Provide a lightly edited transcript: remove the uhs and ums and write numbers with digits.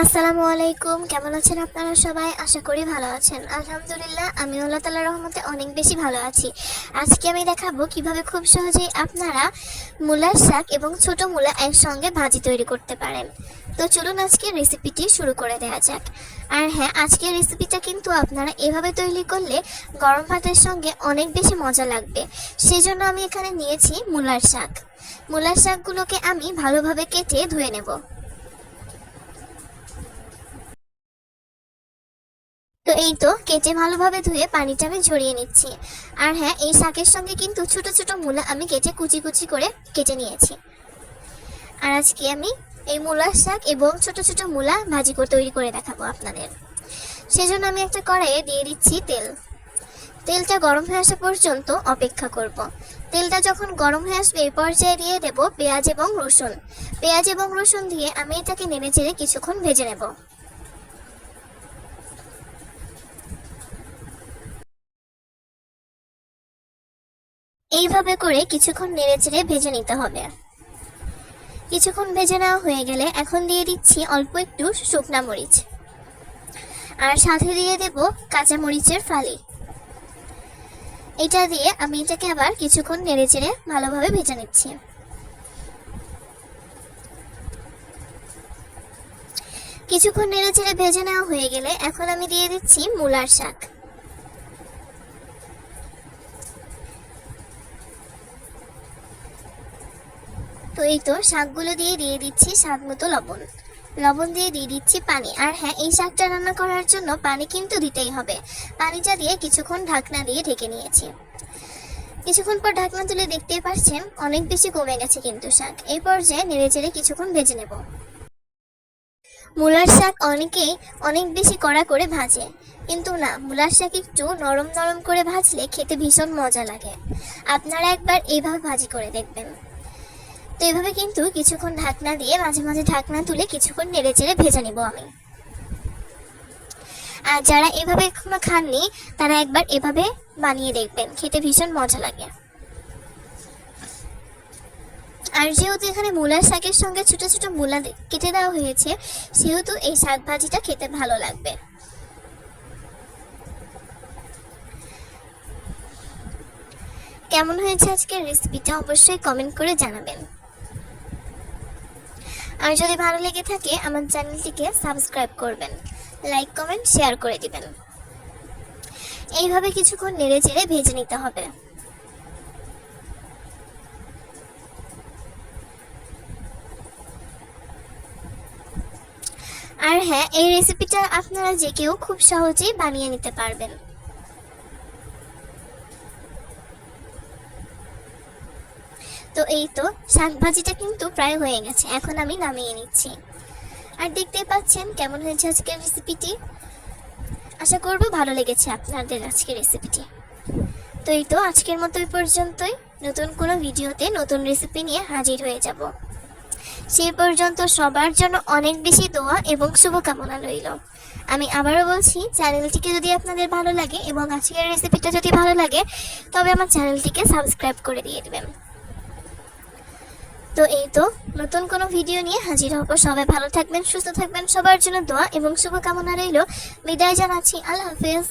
আসসালামু আলাইকুম। কেমন আছেন আপনারা সবাই? আশা করি ভালো আছেন। আলহামদুলিল্লাহ আমি আল্লাহ তাআলার রহমতে অনেক বেশি ভালো আছি। আজকে আমি দেখাবো কিভাবে খুব সহজেই আপনারা মূলার শাক এবং ছোট মূলা একসঙ্গে ভাজি তৈরি করতে পারেন। তো চলুন আজকে রেসিপিটি শুরু করে দেওয়া যাক। আর হ্যাঁ, আজকের রেসিপিটা কিন্তু আপনারা এভাবে তৈরি করলে গরম ভাতের সঙ্গে অনেক বেশি মজা লাগবে। সেজন্য আমি এখানে নিয়েছি মূলার শাক। মূলার শাকগুলোকে আমি ভালোভাবে কেটে ধুয়ে নেব। তো এই তো কেটে ভালোভাবে ধুয়ে পানিটা আমি ঝরিয়ে নিচ্ছি। আর হ্যাঁ, এই শাকের সঙ্গে কিন্তু ছোট ছোট মূলা আমি কেটে কুচি কুচি করে কেটে নিয়েছি। আর আজকে আমি এই মূলার শাক এবং ছোট ছোট মূলা ভাজি করে তৈরি করে দেখাবো আপনাদের। সেজন্য আমি একটা কড়াইয়ে দিয়ে দিচ্ছি তেল। তেলটা গরম হয়ে আসা পর্যন্ত অপেক্ষা করব। তেলটা যখন গরম হয়ে আসবে এই পর্যায়ে দিয়ে দেব পেঁয়াজ এবং রসুন। পেঁয়াজ এবং রসুন দিয়ে আমি এটাকে নেড়ে চেড়ে কিছুক্ষণ ভেজে নেব। এইভাবে করে কিছুক্ষণ নেড়েচেড়ে ভেজে নিতে হবে। কিছুক্ষণ ভেজে নেওয়া হয়ে গেলে এখন দিয়ে দিচ্ছি অল্প একটু শুকনা মরিচ, আর সাথে দিয়ে দেব কাঁচা মরিচের ফালি। এটা দিয়ে আমি এটাকে আবার কিছুক্ষণ নেড়েচেড়ে ভালোভাবে ভেজে নিচ্ছি। কিছুক্ষণ নেড়েচেড়ে ভেজে নেওয়া হয়ে গেলে এখন আমি দিয়ে দিচ্ছি মূলার শাক। তো এই তো শাকগুলো দিয়ে দিচ্ছি স্বাদ মতো লবণ। লবণ দিয়ে দিচ্ছি পানি। আর হ্যাঁ, এই শাকটা রান্না করার জন্য পানি কিন্তু দিতেই হবে। পানিটা দিয়ে কিছুক্ষণ ঢাকনা দিয়ে ঢেকে নিয়েছি। কিছুক্ষণ পর ঢাকনা তুলে দেখতেই পাচ্ছেন অনেক বেশি কমে গেছে কিন্তু শাক। এই পর্যায়ে নেড়েচেড়ে কিছুক্ষণ ভেজে নেব। মূলার শাক অনেকেই অনেক বেশি কড়া করে ভাজে, কিন্তু না, মূলার শাক একটু নরম নরম করে ভাজলে খেতে ভীষণ মজা লাগে। আপনারা একবার এইভাবে ভাজি করে দেখবেন। তো এভাবে কিন্তু কিছুক্ষণ ঢাকনা দিয়ে মাঝে মাঝে ঢাকনা তুলে কিছুক্ষণ নেড়েচেড়ে ভেজে নিব আমি। আর যারা এভাবে এখনো খাননি তারা একবার এভাবে বানিয়ে দেখবেন, খেতে ভীষণ মজা লাগে। আর যেহেতু এখানে মূলার শাকের সঙ্গে ছোট ছোট মূলা কেটে দেওয়া হয়েছে, সেহেতু এই শাক ভাজিটা খেতে ভালো লাগবে। কেমন হয়েছে আজকের রেসিপিটা অবশ্যই কমেন্ট করে জানাবেন। আর যদি ভালো লেগে থাকে আমার চ্যানেলটিকে সাবস্ক্রাইব করবেন, লাইক কমেন্ট শেয়ার করে দিবেন। এইভাবে কিছুক্ষণ নেড়ে চেড়ে ভেজে নিতে হবে। আর হ্যাঁ, এই রেসিপিটা আপনারা যে কেউ খুব সহজেই বানিয়ে নিতে পারবেন। তো এই তো শাক ভাজিটা কিন্তু প্রায় হয়ে গেছে, এখন আমি নামিয়ে নিচ্ছি। আর দেখতেই পাচ্ছেন কেমন হয়েছে আজকের রেসিপিটি। আশা করব ভালো লেগেছে আপনাদের আজকের রেসিপিটি। তো এই তো আজকের মতো এই পর্যন্তই। নতুন কোনো ভিডিওতে নতুন রেসিপি নিয়ে হাজির হয়ে যাব। সেই পর্যন্ত সবার জন্য অনেক বেশি দোয়া এবং শুভকামনা রইল। আমি আবারও বলছি, চ্যানেলটিকে যদি আপনাদের ভালো লাগে এবং আজকের রেসিপিটা যদি ভালো লাগে তবে আমার চ্যানেলটিকে সাবস্ক্রাইব করে দিয়ে দেবেন। তো এই তো নতুন কোনো ভিডিও নিয়ে হাজির হব। সবাই ভালো থাকবেন, সুস্থ থাকবেন, সবার জন্য দোয়া এবং শুভকামনা রইল। বিদায় জানাচ্ছি। আল্লাহ হাফেজ।